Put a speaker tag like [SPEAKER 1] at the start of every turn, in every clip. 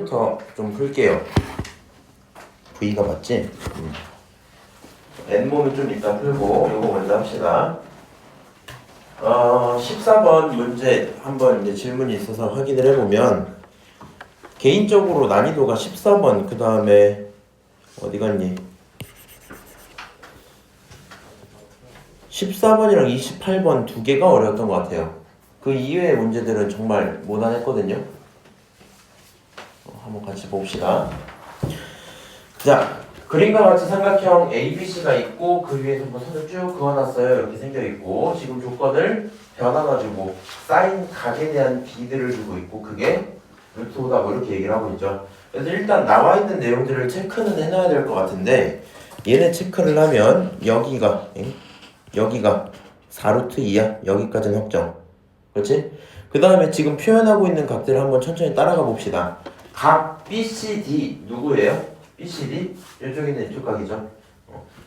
[SPEAKER 1] V부터 좀 풀게요. V가 맞지? N모는 좀 이따 풀고 이거 먼저 합시다. 14번 문제 한번 이제 질문이 있어서 확인을 해보면 개인적으로 난이도가 14번 그 다음에 어디 갔니? 14번이랑 28번 두 개가 어려웠던 것 같아요. 그 이외의 문제들은 정말 무난했거든요. 한번 같이 봅시다. 자, 그림과 같이 삼각형 ABC가 있고 그 위에서 뭐 선을 쭉 그어놨어요. 이렇게 생겨있고 지금 조건을 변환해주고 사인 각에 대한 비들을 주고 있고 그게 루트보다 뭐 이렇게 얘기를 하고 있죠. 그래서 일단 나와 있는 내용들을 체크는 해놔야 될 것 같은데 얘네 체크를 하면 여기가 4루트 2야. 여기까지는 확정. 그렇지? 그 다음에 지금 표현하고 있는 각들을 한번 천천히 따라가 봅시다. 각 BCD 누구예요? BCD? 이쪽에 있는 이쪽 각이죠.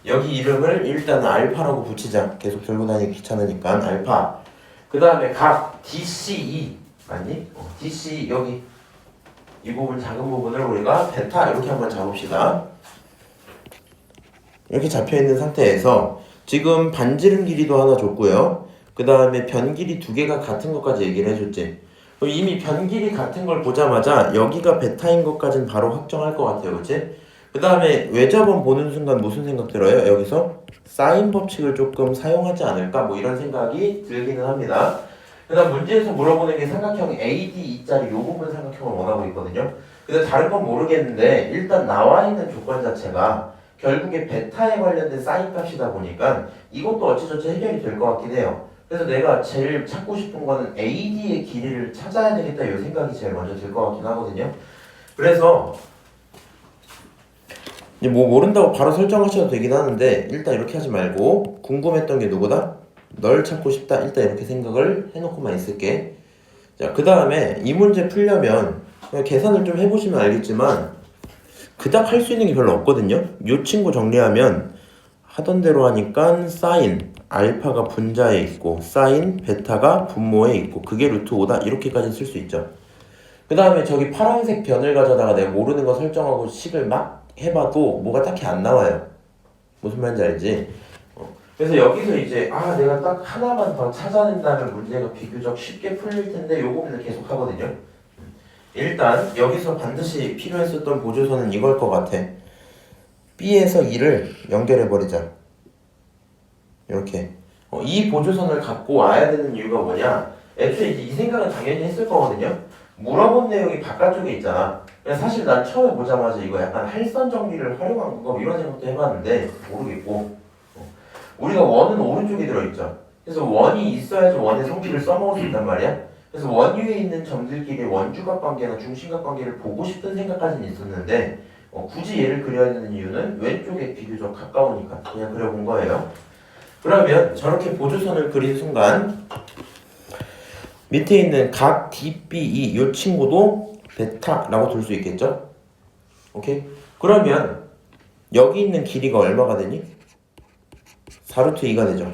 [SPEAKER 1] 여기 이름을 일단 알파라고 붙이자. 계속 들고 다니기 귀찮으니까 알파. 그 다음에 각 DCE 맞니? DCE 여기 이 부분 작은 부분을 우리가 베타 이렇게 한번 잡읍시다. 이렇게 잡혀있는 상태에서 지금 반지름 길이도 하나 줬고요. 그 다음에 변 길이 두 개가 같은 것까지 얘기를 해줬지. 그럼 이미 변 길이 같은 걸 보자마자 여기가 베타인 것까지는 바로 확정할 것 같아요. 그치? 그 다음에 외접원 보는 순간 무슨 생각 들어요? 여기서 사인 법칙을 조금 사용하지 않을까? 뭐 이런 생각이 들기는 합니다. 그 다음 문제에서 물어보는 게 삼각형 AD2짜리 요 부분 삼각형을 원하고 있거든요. 근데 다른 건 모르겠는데 일단 나와 있는 조건 자체가 결국에 베타에 관련된 사인 값이다 보니까 이것도 어찌저찌 해결이 될 것 같긴 해요. 그래서 내가 제일 찾고 싶은 거는 AD의 길이를 찾아야 되겠다 이 생각이 제일 먼저 들 것 같긴 하거든요. 그래서 이제 뭐 모른다고 바로 설정하셔도 되긴 하는데 일단 이렇게 하지 말고 궁금했던 게 누구다? 널 찾고 싶다. 일단 이렇게 생각을 해놓고만 있을게. 자, 그 다음에 이 문제 풀려면 계산을 좀 해보시면 알겠지만 그닥 할 수 있는 게 별로 없거든요. 이 친구 정리하면 하던 대로 하니까 사인 알파가 분자에 있고 사인 베타가 분모에 있고 그게 루트 5다 이렇게까지 쓸 수 있죠. 그 다음에 저기 파란색 변을 가져다가 내가 모르는 거 설정하고 식을 막 해봐도 뭐가 딱히 안 나와요. 무슨 말인지 알지? 그래서 여기서 이제 내가 딱 하나만 더 찾아낸다면 문제가 비교적 쉽게 풀릴 텐데 요 고민을 계속 하거든요. 일단 여기서 반드시 필요했었던 보조선은 이걸 것 같아. B에서 2를 연결해버리자. 이렇게 이 보조선을 갖고 와야 되는 이유가 뭐냐? 애초에 이제 이 생각은 당연히 했을 거거든요. 물어본 내용이 바깥쪽에 있잖아. 사실 난 처음에 보자마자 이거 약간 할선 정리를 활용한 거 이런 생각도 해봤는데 모르겠고 우리가 원은 오른쪽에 들어있죠. 그래서 원이 있어야지 원의 성질을 써먹을 수 있단 말이야. 그래서 원 위에 있는 점들끼리 원주각 관계나 중심각 관계를 보고 싶은 생각까지는 있었는데 굳이 얘를 그려야 되는 이유는 왼쪽에 비교적 가까우니까 그냥 그려본 거예요. 그러면 저렇게 보조선을 그린 순간 밑에 있는 각 DBE 이 친구도 베타라고 둘 수 있겠죠? 오케이? 그러면 여기 있는 길이가 얼마가 되니? 4루트 2가 되죠.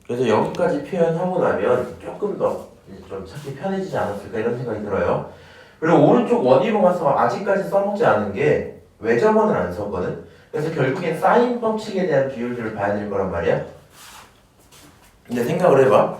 [SPEAKER 1] 그래서 여기까지 표현하고 나면 조금 더 좀 찾기 편해지지 않았을까 이런 생각이 들어요. 그리고 오른쪽 원위로 가서 아직까지 써먹지 않은 게 외접원을 안 썼거든. 그래서 결국엔 사인 법칙에 대한 비율들을 봐야 될 거란 말이야. 근데 생각을 해봐.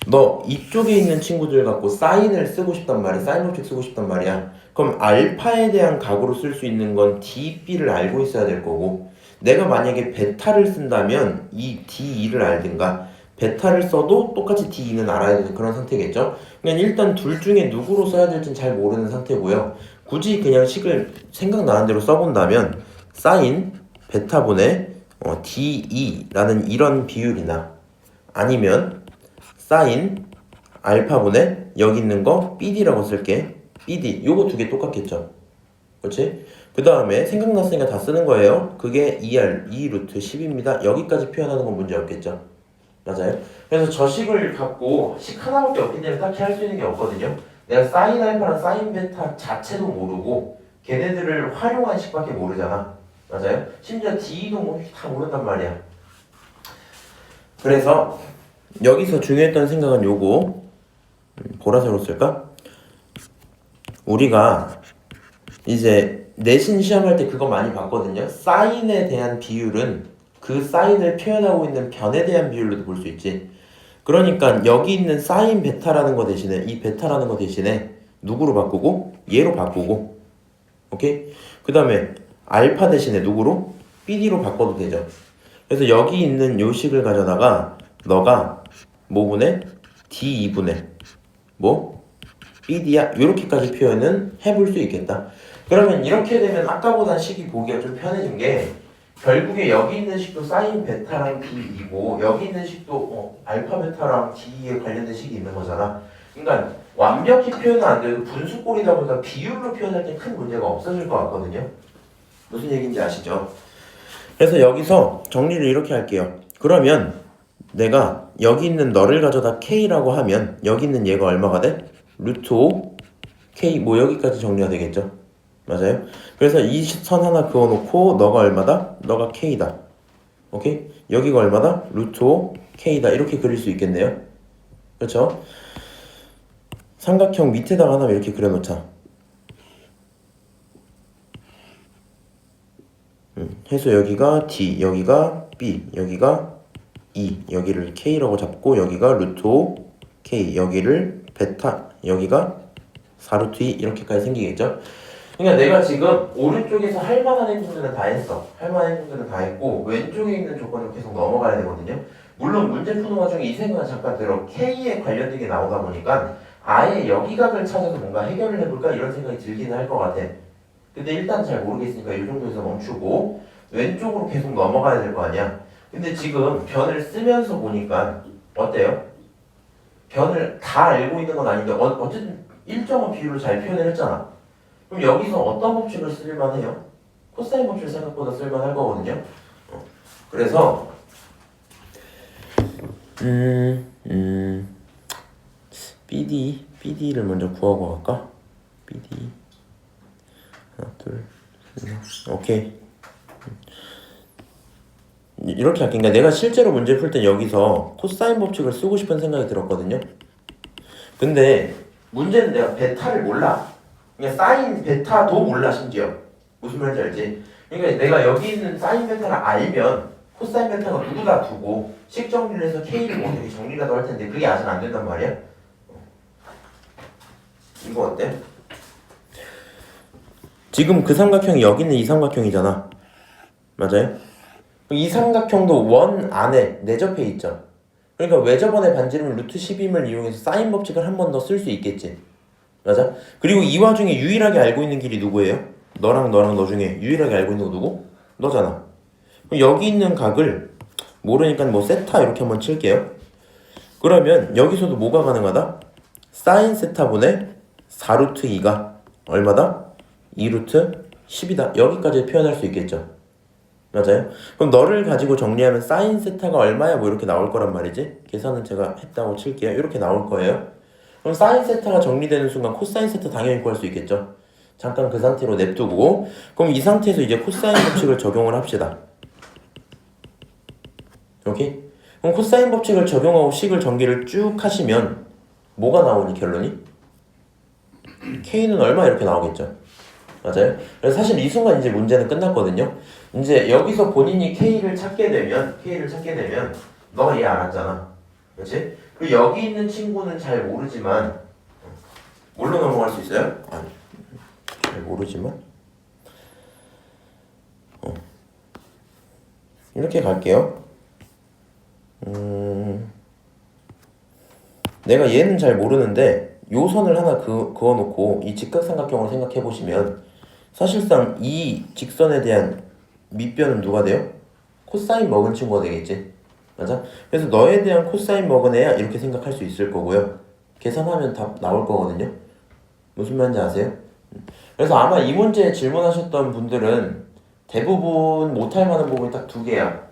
[SPEAKER 1] 너 이쪽에 있는 친구들 갖고 사인을 쓰고 싶단 말이야. 사인 법칙 쓰고 싶단 말이야. 그럼 알파에 대한 각으로 쓸 수 있는 건 DB를 알고 있어야 될 거고 내가 만약에 베타를 쓴다면 이 D2를 알든가 베타를 써도 똑같이 D2는 알아야 되는 그런 상태겠죠. 그러니까 일단 둘 중에 누구로 써야 될지는 잘 모르는 상태고요. 굳이 그냥 식을 생각나는 대로 써본다면 사인 베타분의 D2라는 이런 비율이나 아니면 사인 알파분의 여기 있는 거 BD라고 쓸게. BD 요거 두 개 똑같겠죠. 그렇지? 그 다음에 생각났으니까 다 쓰는 거예요. 그게 2 루트 10입니다. 여기까지 표현하는 건 문제 없겠죠. 맞아요? 그래서 저 식을 갖고 식 하나밖에 없기 때문에 딱히 할 수 있는 게 없거든요. 내가 사인 알파랑 사인 베타 자체도 모르고 걔네들을 활용한 식밖에 모르잖아. 맞아요? 심지어 D도 뭐 다 모른단 말이야. 그래서 여기서 중요했던 생각은 요거 보라색으로 쓸까? 우리가 이제 내신 시험할 때 그거 많이 봤거든요. 사인에 대한 비율은 그 사인을 표현하고 있는 변에 대한 비율로도 볼 수 있지. 그러니까 여기 있는 사인 베타라는 거 대신에 이 베타라는 거 대신에 누구로 바꾸고 얘로 바꾸고 오케이? 그 다음에 알파 대신에 누구로? BD로 바꿔도 되죠. 그래서 여기 있는 요식을 가져다가 너가 뭐분의 D2분의 뭐? BD야? 이렇게까지 표현은 해볼 수 있겠다. 그러면 이렇게 되면 아까보다 식이 보기가 좀 편해진 게 결국에 여기 있는 식도 사인 베타랑 D이고 여기 있는 식도 알파 베타랑 D에 관련된 식이 있는 거잖아. 그러니까 완벽히 표현은 안 돼도 분수꼴이다 보니까 비율로 표현할 때 큰 문제가 없어질 것 같거든요. 무슨 얘기인지 아시죠? 그래서 여기서 정리를 이렇게 할게요. 그러면 내가 여기 있는 너를 가져다 K라고 하면 여기 있는 얘가 얼마가 돼? 루트 5 K 뭐 여기까지 정리가 되겠죠? 맞아요? 그래서 이 선 하나 그어놓고 너가 얼마다? 너가 K다. 오케이? 여기가 얼마다? 루트 5 K다. 이렇게 그릴 수 있겠네요. 그렇죠? 삼각형 밑에다가 하나 이렇게 그려놓자. 해서 여기가 D, 여기가 B, 여기가 E, 여기를 K라고 잡고 여기가 루트 5 K, 여기를 베타, 여기가 4루트 2 이렇게까지 생기겠죠? 그러니까 내가 지금 오른쪽에서 할 만한 행동들은 다 했어. 할 만한 행동들은 다 했고 왼쪽에 있는 조건을 계속 넘어가야 되거든요. 물론 문제 푸는 와중에 이 생각은 잠깐 들어. K에 관련된 게 나오다 보니까 아예 여기각을 찾아서 뭔가 해결을 해볼까 이런 생각이 들기는 할 것 같아. 근데 일단 잘 모르겠으니까 이 정도에서 멈추고 왼쪽으로 계속 넘어가야 될 거 아니야. 근데 지금 변을 쓰면서 보니까 어때요? 변을 다 알고 있는 건 아닌데 어쨌든 일정한 비율로 잘 표현을 했잖아. 그럼 여기서 어떤 법칙을 쓸만해요? 코사인 법칙 생각보다 쓸만할 거거든요. 그래서 BD를 먼저 구하고 갈까? BD 하나 둘 셋, 오케이. 이렇게 할게. 그러니까 내가 실제로 문제 풀 땐 여기서 코사인 법칙을 쓰고 싶은 생각이 들었거든요. 근데 문제는 내가 베타를 몰라. 그냥 사인 베타도 몰라. 심지어 무슨 말인지 알지? 그러니까 내가 여기 있는 사인 베타를 알면 코사인 베타가 누구다 두고 식 정리를 해서 K를 뭐 어떻게 정리라도 할 텐데 그게 아직 안 된단 말이야. 이거 어때? 지금 그 삼각형이 여기 있는 이 삼각형이잖아. 맞아요? 이 삼각형도 원 안에 내접해 있죠. 그러니까 외접원의 반지름 루트 10임을 이용해서 사인 법칙을 한 번 더 쓸 수 있겠지. 맞아? 그리고 이 와중에 유일하게 알고 있는 길이 누구예요? 너랑 너 중에 유일하게 알고 있는 거 누구? 너잖아. 그럼 여기 있는 각을 모르니까 뭐 세타 이렇게 한번 칠게요. 그러면 여기서도 뭐가 가능하다? 사인 세타분의 4루트 2가 얼마다? 2루트 10이다. 여기까지 표현할 수 있겠죠. 맞아요? 그럼 너를 가지고 정리하면 사인 세타가 얼마야? 뭐 이렇게 나올 거란 말이지. 계산은 제가 했다고 칠게요. 이렇게 나올 거예요. 그럼 사인 세타가 정리되는 순간 코사인 세타 당연히 구할 수 있겠죠. 잠깐 그 상태로 냅두고 그럼 이 상태에서 이제 코사인 법칙을 적용을 합시다. 오케이? 그럼 코사인 법칙을 적용하고 식을 전개를 쭉 하시면 뭐가 나오니 결론이? K는 얼마 이렇게 나오겠죠. 맞아요? 그래서 사실 이 순간 이제 문제는 끝났거든요. 이제 여기서 본인이 K를 찾게 되면 너가 얘 알았잖아. 그렇지? 그리고 여기 있는 친구는 잘 모르지만 뭘로 넘어갈 수 있어요? 아니, 잘 모르지만 이렇게 갈게요. 내가 얘는 잘 모르는데 요 선을 하나 그어놓고 이 직각삼각형을 생각해 보시면 사실상 이 직선에 대한 밑변은 누가 돼요? 코사인 먹은 친구가 되겠지. 맞아? 그래서 너에 대한 코사인 먹은 애야 이렇게 생각할 수 있을 거고요. 계산하면 다 나올 거거든요. 무슨 말인지 아세요? 그래서 아마 이 문제에 질문하셨던 분들은 대부분 못할 만한 부분이 딱 두 개야.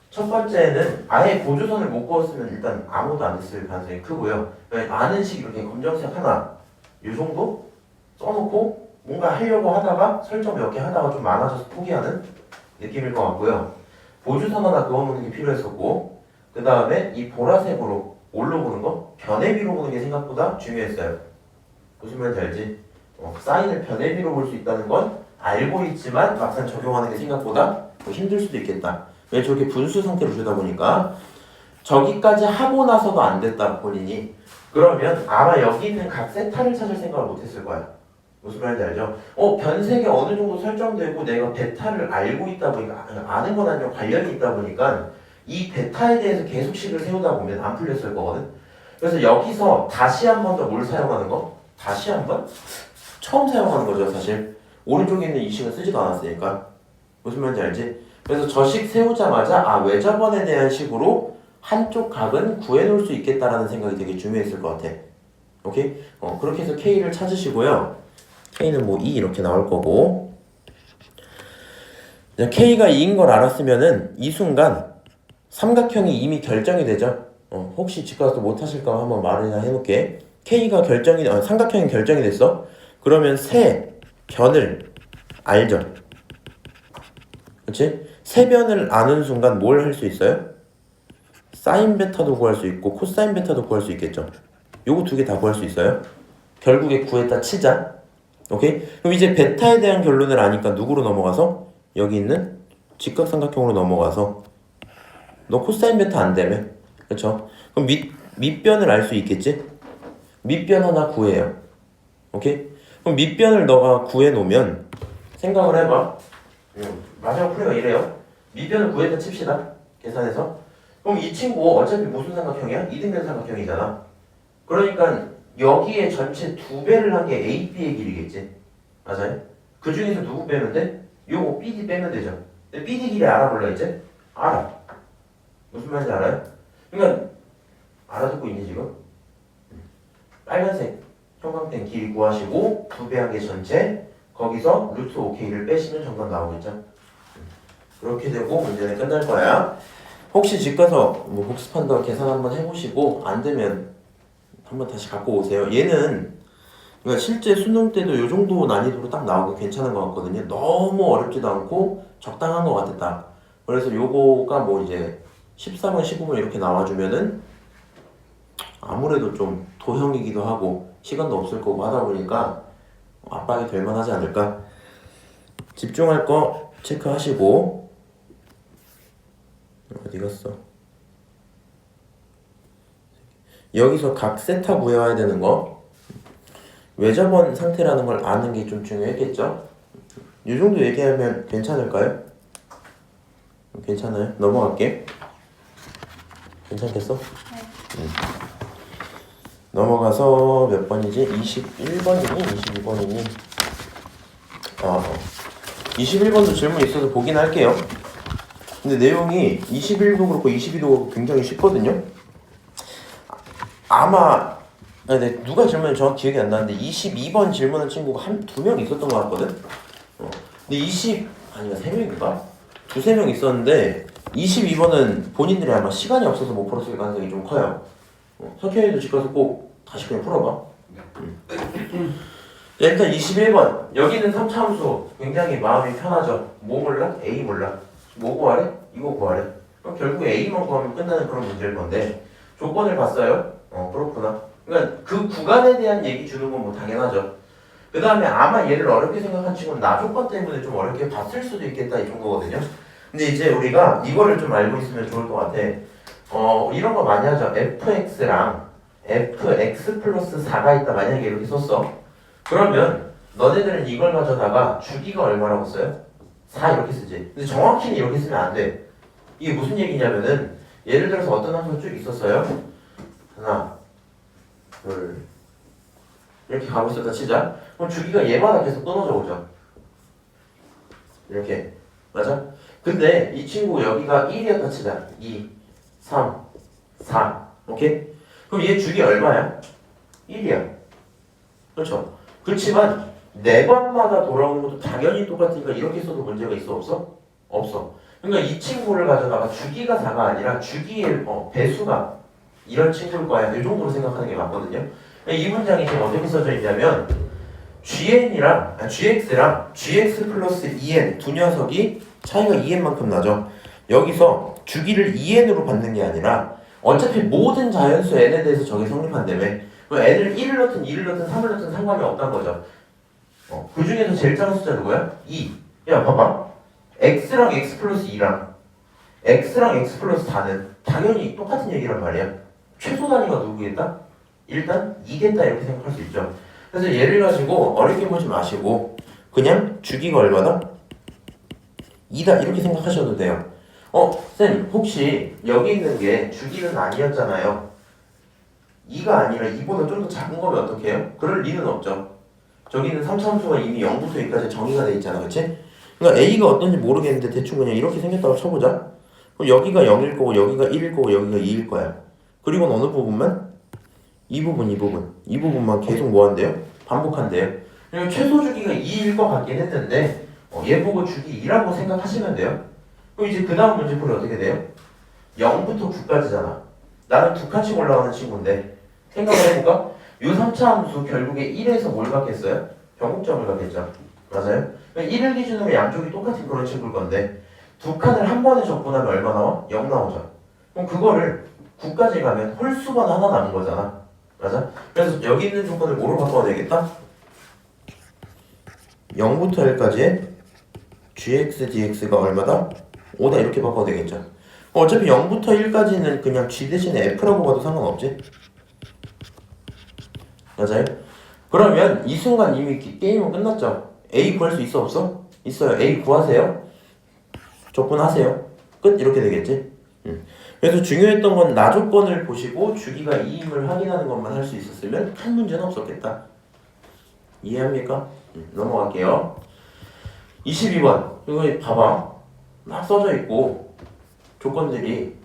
[SPEAKER 1] 첫 번째는 아예 보조선을 못 그었으면 일단 아무도 안 했을 가능성이 크고요. 아는 식 이렇게 검정색 하나 이 정도 써놓고 뭔가 하려고 하다가 설정 몇 개 하다가 좀 많아져서 포기하는 느낌일 것 같고요. 보조선 하나 그어놓는 게 필요했었고 그 다음에 이 보라색으로 올로 보는 거 변의 위로 보는 게 생각보다 중요했어요. 무슨 말인지 알지? 사인을 변의비로 볼 수 있다는 건 알고 있지만 막상 적용하는 게 생각보다 힘들 수도 있겠다. 왜 저렇게 분수 상태로 주다 보니까 저기까지 하고 나서도 안 됐다 본인이. 그러면 아마 여기 있는 각 세타를 찾을 생각을 못했을 거야. 무슨 말인지 알죠? 변색이 어느 정도 설정되고 내가 베타를 알고 있다 보니까 아는 건 아니고 관련이 있다 보니까 이 베타에 대해서 계속 식을 세우다 보면 안 풀렸을 거거든. 그래서 여기서 다시 한 번 더 뭘 사용하는 거? 다시 한 번? 처음 사용하는 거죠 사실. 오른쪽에 있는 이 식은 쓰지도 않았으니까. 무슨 말인지 알지? 그래서 저 식 세우자마자 왜 저번에 대한 식으로 한쪽 각은 구해놓을 수 있겠다라는 생각이 되게 중요했을 것 같아. 오케이? 그렇게 해서 K를 찾으시고요. K는 뭐 2 이렇게 나올 거고, K가 2인 걸 알았으면은 이 순간 삼각형이 이미 결정이 되죠. 혹시 집 가서 못 하실까 한번 말이나 해놓게. K가 삼각형이 결정이 됐어. 그러면 세 변을 알죠. 그렇지? 세 변을 아는 순간 뭘 할 수 있어요? 사인 베타도 구할 수 있고 코사인 베타도 구할 수 있겠죠. 요거 두 개 다 구할 수 있어요. 결국에 구했다 치자. 오케이? 그럼 이제 베타에 대한 결론을 아니까 누구로 넘어가서? 여기 있는 직각삼각형으로 넘어가서 너 코사인 베타 안 되며. 그렇죠? 그럼 밑변을 알 수 있겠지? 밑변 하나 구해요. 오케이? 그럼 밑변을 너가 구해놓으면 생각을 해봐. 마지막 풀이가 이래요. 밑변을 구했다 칩시다. 계산해서. 그럼 이 친구 어차피 무슨 삼각형이야? 이등변 삼각형이잖아. 그러니까 여기에 전체 2배를 한 게 AB의 길이겠지. 맞아요? 그 중에서 누구 빼면 돼? 요거 BD 빼면 되죠. 근데 BD 길이 알아볼라 이제? 알아. 무슨 말인지 알아요? 그러니까 알아듣고 있니 지금? 빨간색 형광펜 길이 구하시고 2배 한 게 전체, 거기서 루트 5K를 빼시면 정답 나오겠죠? 그렇게 되고 문제는 끝날 거야. 혹시 집 가서 뭐 복습한다고 계산 한번 해보시고 안 되면 한번 다시 갖고 오세요. 얘는 그러니까 실제 수능 때도 이 정도 난이도로 딱 나오고 괜찮은 것 같거든요. 너무 어렵지도 않고 적당한 것 같았다. 그래서 요거가 뭐 이제 13번, 15번 이렇게 나와주면은 아무래도 좀 도형이기도 하고 시간도 없을 거고 하다 보니까 압박이 될 만하지 않을까. 집중할 거 체크하시고. 어디 갔어? 여기서 각 세타 구해와야 되는 거, 외접원 상태라는 걸 아는 게 좀 중요했겠죠? 이 정도 얘기하면 괜찮을까요? 괜찮아요? 넘어갈게. 괜찮겠어? 네. 넘어가서 몇 번이지? 21번이니? 22번이니? 21번도 질문 있어서 보긴 할게요. 근데 내용이 21도 그렇고 22도 그렇고 굉장히 쉽거든요. 아마 근데 누가 질문을 정확히 기억이 안 나는데 22번 질문한 친구가 2명 있었던 것 같거든? 근데 3명인가? 2-3명 있었는데 22번은 본인들이 아마 시간이 없어서 못 풀었을 가능성이 좀 커요. 석현이도 집 가서 꼭 다시 그냥 풀어봐. 자, 일단 21번. 여기는 3차함수 굉장히 마음이 편하죠. 뭐 몰라? A 몰라. 뭐 구하래? 이거 구하래. 그럼 결국 A만 구하면 끝나는 그런 문제일 건데 조건을 봤어요? 그렇구나. 그러니까 그 구간에 대한 얘기 주는 건 뭐 당연하죠. 그 다음에 아마 얘를 어렵게 생각한 친구는 나 조건 때문에 좀 어렵게 봤을 수도 있겠다 이런 거거든요. 근데 이제 우리가 이거를 좀 알고 있으면 좋을 것 같아. 이런 거 많이 하죠. fx랑 fx 플러스 4가 있다 만약에 이렇게 썼어. 그러면 너네들은 이걸 가져다가 주기가 얼마라고 써요? 4 이렇게 쓰지. 근데 정확히는 이렇게 쓰면 안 돼. 이게 무슨 얘기냐면은 예를 들어서 어떤 함수가 쭉 있었어요. 하나, 둘, 이렇게 가고 있었다 치자. 그럼 주기가 얘마다 계속 끊어져 오죠. 이렇게. 맞아? 근데 이 친구 여기가 1이었다 치자. 2, 3, 4. 오케이? 그럼 얘 주기 얼마야? 1이야. 그렇죠? 그렇지만 4번마다 돌아오는 것도 당연히 똑같으니까 이렇게 써도 문제가 있어 없어? 없어. 그러니까 이 친구를 가져다가 주기가 4가 아니라 주기의 배수가 이런 친구일 거야. 이 정도로 생각하는 게 맞거든요. 이 문장이 지금 어떻게 써져 있냐면 GX랑 GX 플러스 2N 두 녀석이 차이가 2N만큼 나죠. 여기서 주기를 2N으로 받는 게 아니라 어차피 모든 자연수 N에 대해서 저게 성립한다며. N을 1을 넣든 2를 넣든 3을 넣든 상관이 없다는 거죠. 그 중에서 제일 작은 숫자 누구야? 2. 야 봐봐. x랑 x 플러스 2랑 x랑 x 플러스 4는 당연히 똑같은 얘기란 말이야. 최소 단위가 누구겠다? 일단 2겠다 이렇게 생각할 수 있죠. 그래서 얘를 가지고 어렵게 보지 마시고 그냥 주기가 얼마다? 2다 이렇게 생각하셔도 돼요. 쌤 혹시 여기 있는 게 주기는 아니었잖아요. 2가 아니라 2보다 좀 더 작은 거면 어떻게 해요? 그럴 리는 없죠. 저기는 3차함수가 이미 0부터 2까지 정의가 돼 있잖아, 그치? 그러니까 A가 어떤지 모르겠는데 대충 그냥 이렇게 생겼다고 쳐보자. 그럼 여기가 0일 거고 여기가 1일 거고 여기가 2일 거야. 그리고 어느 부분만? 이 부분만 계속 뭐 한대요? 반복한대요. 그리고 최소 주기가 2일 것 같긴 했는데 얘 보고 주기 2라고 생각하시면 돼요. 그럼 이제 그 다음 문제풀이 어떻게 돼요? 0부터 9까지잖아. 나는 두 칸씩 올라가는 친구인데 생각을 해볼까? 요 3차 함수 결국에 1에서 뭘 갖겠어요? 변곡점을 갖겠죠. 맞아요? 1을 기준으로 양쪽이 똑같은 그런 친구일 건데 두 칸을 한 번에 접근하면 얼마 나와? 0 나오죠. 그럼 그거를 9까지 가면 홀수만 하나 남은 거잖아. 맞아? 그래서 여기 있는 조건을 뭐로 바꿔야 되겠다? 0부터 1까지의 gx dx가 얼마다? 5다 이렇게 바꿔야 되겠죠. 어차피 0부터 1까지는 그냥 g 대신에 f라고 봐도 상관없지? 맞아요? 그러면 이 순간 이미 게임은 끝났죠? A 구할 수 있어 없어? 있어요. A 구하세요. 적분하세요. 끝 이렇게 되겠지? 그래서 중요했던 건 나 조건을 보시고 주기가 2임을 확인하는 것만 할 수 있었으면 큰 문제는 없었겠다. 이해합니까? 넘어갈게요. 22번 이거 봐봐. 막 써져 있고 조건들이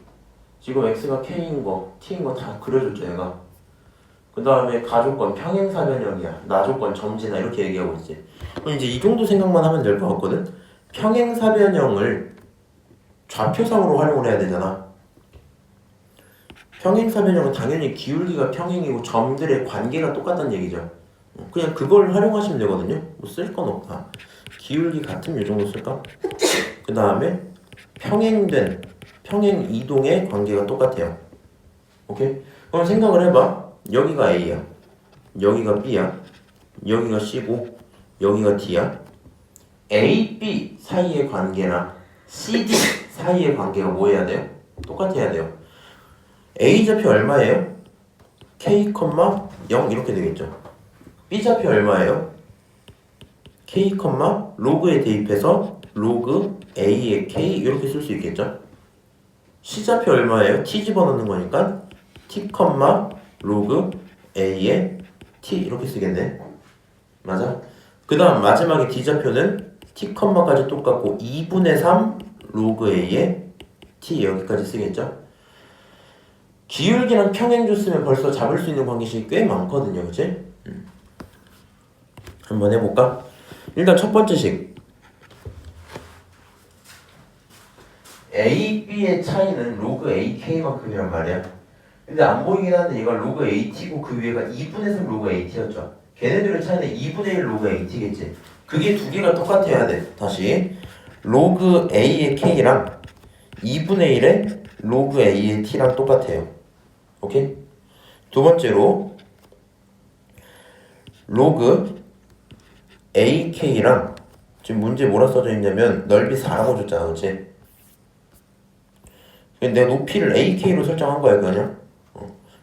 [SPEAKER 1] 지금 x가 k인 거, t인 거 다 그려줬죠 얘가. 그 다음에 가조건 평행사변형이야. 나조건 점지나 이렇게 얘기하고 있지. 그럼 이제 이 정도 생각만 하면 될 것 같거든. 평행사변형을 좌표상으로 활용을 해야 되잖아. 평행사변형은 당연히 기울기가 평행이고 점들의 관계가 똑같다는 얘기죠. 그냥 그걸 활용하시면 되거든요. 뭐 쓸 건 없다. 기울기 같으면 이 정도 쓸까? 그 다음에 평행 이동의 관계가 똑같아요. 오케이? 그럼 생각을 해봐. 여기가 A야. 여기가 B야. 여기가 C고 여기가 D야. A, B 사이의 관계나 C, D 사이의 관계가 뭐 해야 돼요? 똑같아야 돼요. A 좌표 얼마예요? K, 0 이렇게 되겠죠. B 좌표 얼마예요? K, 로그에 대입해서 로그 A의 K 이렇게 쓸 수 있겠죠. C 좌표 얼마예요? T 집어넣는 거니까 T, 로그 A의 T 이렇게 쓰겠네. 맞아? 그 다음 마지막에 D 좌표는 T, 까지 똑같고 2분의 3 로그 A의 T 여기까지 쓰겠죠. 기울기랑 평행조 쓰면 벌써 잡을 수 있는 관계식이 꽤 많거든요. 그치? 한번 해볼까? 일단 첫 번째 식 A, B의 차이는 로그 AK만큼이란 말이야. 근데 안 보이긴 한데 얘가 로그 AT고 그 위에가 2분의 3 로그 AT였죠. 걔네들의 차이는 2분의 1 로그 AT겠지. 그게 두 개가 똑같아야 돼. 다시 로그 A의 K랑 2분의 1의 로그 A의 T랑 똑같아요. 오케이? 두 번째로 로그 AK랑 지금 문제에 뭐라 써져 있냐면 넓이 4라고 줬잖아. 그치? 내가 높이를 AK로 설정한 거야 그냥.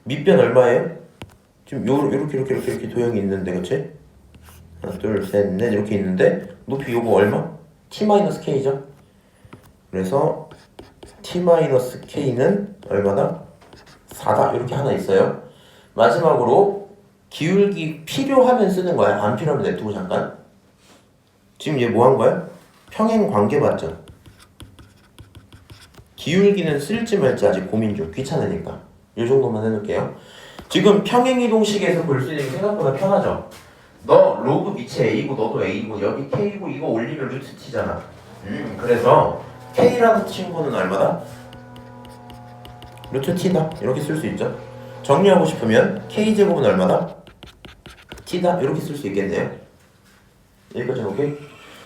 [SPEAKER 1] 밑변 얼마예요? 지금 이렇게 도형이 있는데 그치? 하나 둘 셋 넷 이렇게 있는데 높이 요거 얼마? T-K죠? 그래서 T-K는 얼마다? 4다 이렇게 하나 있어요. 마지막으로 기울기 필요하면 쓰는 거야. 안 필요하면 냅두고 잠깐. 지금 얘 뭐 한 거야? 평행 관계 봤죠? 기울기는 쓸지 말지 아직 고민 중. 귀찮으니까. 이 정도만 해놓을게요. 지금 평행이동식에서 볼 수 있는 게 생각보다 편하죠? 너 로그 밑에 A고 너도 A고 여기 K고 이거 올리면 루트 T잖아. 그래서 K라는 친구는 얼마다? 루트 T다. 이렇게 쓸 수 있죠. 정리하고 싶으면 K제곱은 얼마다? T다. 이렇게 쓸 수 있겠네요. 여기까지 오케이?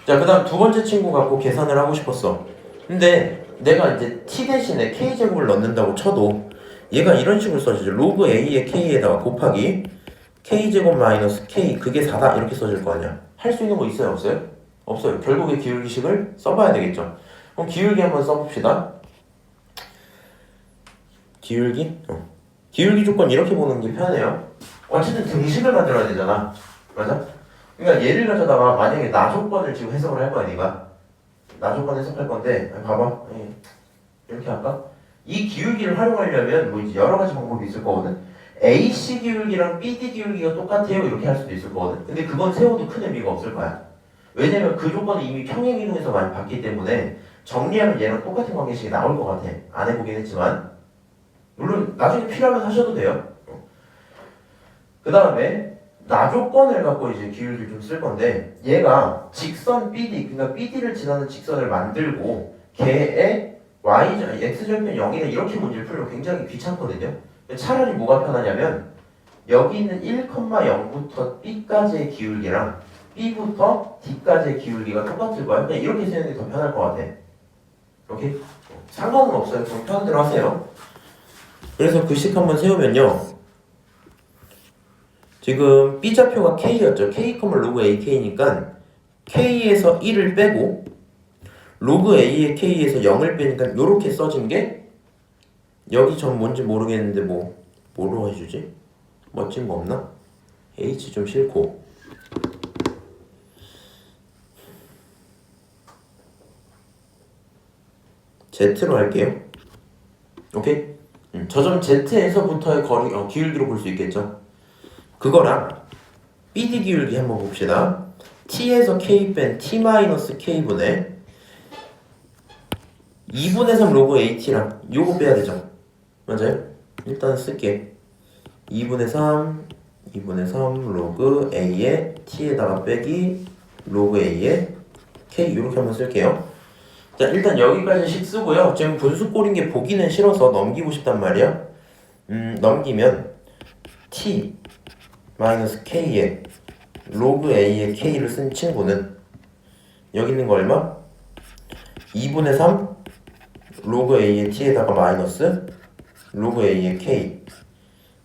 [SPEAKER 1] 자, 그 다음 두 번째 친구 갖고 계산을 하고 싶었어. 근데 내가 이제 T 대신에 K제곱을 넣는다고 쳐도 얘가 이런 식으로 써지죠. 로그 A의 K에다가 곱하기 K제곱 마이너스 K 그게 4다 이렇게 써질 거 아니야. 할 수 있는 거 있어요? 없어요? 없어요. 결국에 기울기식을 써봐야 되겠죠. 그럼 기울기 한번 써봅시다. 기울기? 기울기 조건 이렇게 보는 게 편해요. 어쨌든 등식을 만들어야 되잖아. 맞아? 그러니까 예를 가져다가 만약에 나 조건을 지금 해석을 할 거야, 네가. 나 조건 해석할 건데, 봐봐. 이렇게 할까? 이 기울기를 활용하려면 뭐 이제 여러 가지 방법이 있을 거거든. AC 기울기랑 BD 기울기가 똑같아요. 이렇게 할 수도 있을 거거든. 근데 그건 세워도 큰 의미가 없을 거야. 왜냐면 그 조건이 이미 평행이동에서 많이 봤기 때문에 정리하면 얘랑 똑같은 관계식이 나올 것 같아. 안 해보긴 했지만. 물론 나중에 필요하면 하셔도 돼요. 그 다음에 나 조건을 갖고 이제 기울기를 좀 쓸 건데 얘가 직선 BD, 그러니까 BD를 지나는 직선을 만들고 걔의 x절편 0이네 이렇게 문제를 풀면 굉장히 귀찮거든요. 차라리 뭐가 편하냐면 여기 있는 1,0부터 B까지의 기울기랑 B부터 D까지의 기울기가 똑같을 거야. 그냥 이렇게 쓰는 게 더 편할 것 같아. 오케이? 상관은 없어요. 좀 편한 대로 하세요. 그래서 그 식 한번 세우면요. 지금 B좌표가 K였죠. K, 로그 AK니까 K에서 1을 빼고 로그 A의 K에서 0을 빼니까 이렇게 써진 게 여기 전 뭔지 모르겠는데 뭐로 해주지? 멋진 거 없나? H 좀 싫고 Z로 할게요. 오케이? 저 점 Z에서부터의 거리, 기울기로 볼 수 있겠죠? 그거랑 BD 기울기 한번 봅시다. T에서 K 뺀 T-K분의 2분의 3 로그 AT랑 요거 빼야 되죠? 맞아요? 일단 쓸게. 2분의 3 로그 A의 T에다가 빼기 로그 A의 K 이렇게 한번 쓸게요. 자, 일단 여기까지 식 쓰고요. 지금 분수 꼴인 게 보기는 싫어서 넘기고 싶단 말이야. 넘기면 T 마이너스 K에 로그 A의 K를 쓴 친구는 여기 있는 거 얼마? 2분의 3 로그 A의 T에다가 마이너스 로그 A의 K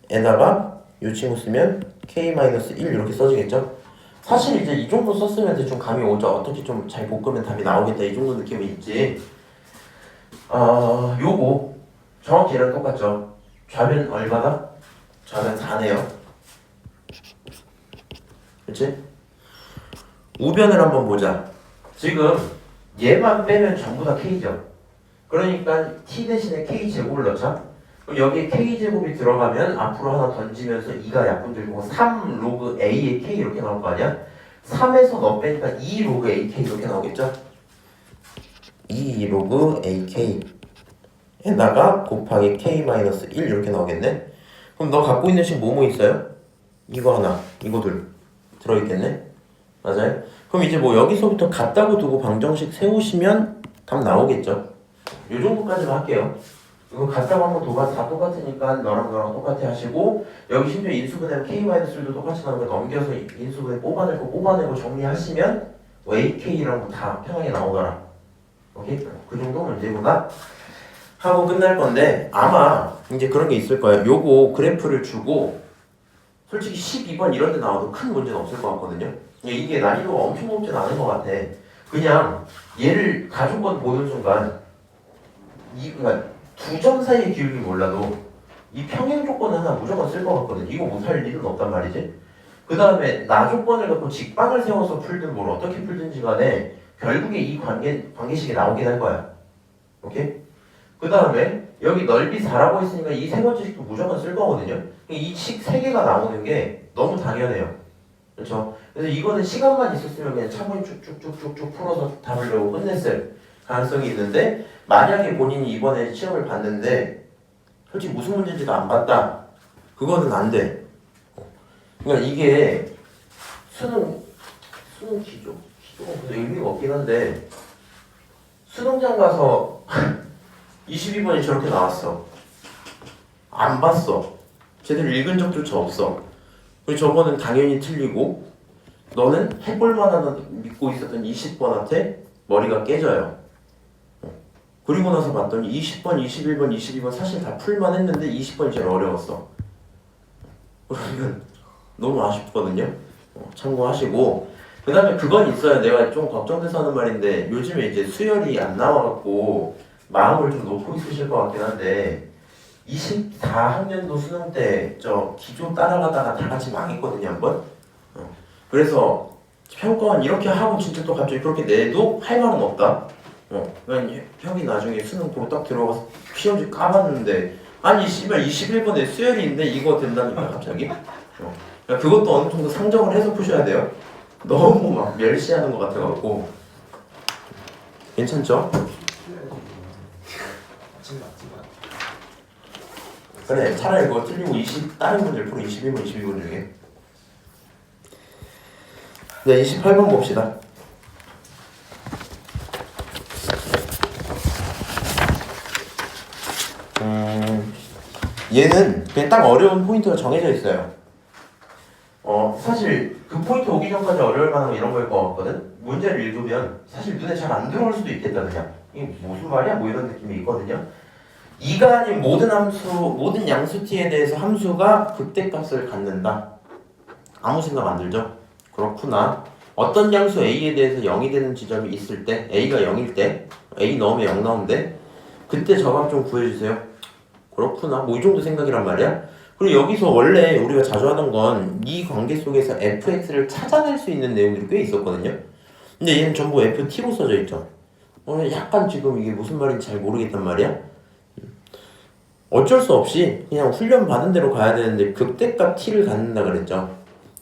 [SPEAKER 1] 에다가 이 친구 쓰면 K 마이너스 1 이렇게 써지겠죠? 사실 이제 이 정도 썼으면 대충 감이 오죠. 어떻게 좀 잘 볶으면 답이 나오겠다 이 정도 느낌이 있지. 요거 정확히 얘랑 똑같죠. 좌변 얼마다? 좌변 4네요. 그치? 우변을 한번 보자. 지금 얘만 빼면 전부 다 K죠. 그러니까 T 대신에 K제곱을 넣자. 그럼 여기에 K제곱이 들어가면 앞으로 하나 던지면서 2가 약분되고 3 로그 A의 K 이렇게 나올 거 아니야? 3에서 너 빼니까 2 로그 AK 이렇게 나오겠죠? 2 로그 AK 에다가 곱하기 K-1 이렇게 나오겠네? 그럼 너 갖고 있는 식 뭐뭐 있어요? 이거 하나, 이거 둘 들어있겠네? 맞아요? 그럼 이제 뭐 여기서부터 같다고 두고 방정식 세우시면 답 나오겠죠? 요 정도까지만 할게요. 이거 같다고 한번 도가 다 똑같으니까 너랑 똑같이 하시고 여기 심지어 인수분해는 K-1도 똑같이 나오니까 넘겨서 인수분해 뽑아내고 정리하시면 AK랑 뭐 다 편하게 나오더라. 오케이? 그 정도 문제구나 하고 끝날 건데 아마 이제 그런 게 있을 거예요. 요거 그래프를 주고 솔직히 12번 이런 데 나와도 큰 문제는 없을 것 같거든요. 이게 난이도가 엄청 높진 않은 것 같아. 그냥 얘를 가족권 보는 순간 그러니까 두 점 사이의 기울기 몰라도 이 평행 조건 하나 무조건 쓸 것 같거든. 이거 못할 일은 없단 말이지. 그 다음에 나 조건을 갖고 직방을 세워서 풀든 뭘 어떻게 풀든지 간에 결국에 이 관계식이 나오긴 할 거야. 오케이? 그 다음에 여기 넓이 4라고 했으니까 이 세 번째 식도 무조건 쓸 거거든요. 이 식 세 개가 나오는 게 너무 당연해요. 그렇죠? 그래서 이거는 시간만 있었으면 그냥 차분히 쭉쭉쭉쭉 풀어서 답을 내고 끝냈을 가능성이 있는데 만약에 본인이 이번에 시험을 봤는데 솔직히 무슨 문제인지도 안 봤다. 그거는 안 돼. 그러니까 이게 수능 기조가 의미가 없긴 한데 수능장 가서 22번이 저렇게 나왔어. 안 봤어. 제대로 읽은 적조차 없어. 그리고 저거는 당연히 틀리고 너는 해볼 만하다 믿고 있었던 20번한테 머리가 깨져요. 그리고 나서 봤더니 20번, 21번, 22번 사실 다 풀만 했는데 20번이 제일 어려웠어. 그러면 너무 아쉽거든요. 참고하시고 그 다음에 그건 있어요. 내가 좀 걱정돼서 하는 말인데 요즘에 이제 수열이 안 나와갖고 마음을 좀 놓고 있으실 것 같긴 한데 24학년도 수능 때 저 기조 따라가다가 다 같이 망했거든요 한번. 그래서 평가원 이렇게 하고 진짜 또 갑자기 그렇게 내도 할 말은 없다. 그냥 형이 나중에 수능 보러 딱 들어가서 시험지 까봤는데 아니 씨발 21번에 수열이 있는데 이거 된다니까 갑자기. 그러니까 그것도 어느 정도 상정을 해서 푸셔야 돼요. 너무 막 멸시하는 것 같아갖고. 괜찮죠? 그래 차라리 그거 틀리고 다른 분들 프로 21번 22번 중에. 네 28번 봅시다. 얘는 그냥 딱 어려운 포인트가 정해져 있어요. 사실 그 포인트 오기 전까지 어려울 만한 이런 거일 것 같거든? 문제를 읽으면 사실 눈에 잘 안 들어올 수도 있겠다 그냥. 이게 무슨 말이야? 뭐 이런 느낌이 있거든요. 이가 아닌 모든 양수 t에 대해서 함수가 극대값을 갖는다. 아무 생각 안 들죠? 그렇구나. 어떤 양수 a에 대해서 0이 되는 지점이 있을 때 a가 0일 때 a 넣으면 0 나오는데 그때 저값 좀 구해주세요. 그렇구나. 뭐 이 정도 생각이란 말이야. 그리고 여기서 원래 우리가 자주 하던 건 이 관계 속에서 fx를 찾아낼 수 있는 내용들이 꽤 있었거든요. 근데 얘는 전부 ft로 써져 있죠. 약간 지금 이게 무슨 말인지 잘 모르겠단 말이야. 어쩔 수 없이 그냥 훈련 받은 대로 가야 되는데 극대값 t를 갖는다 그랬죠.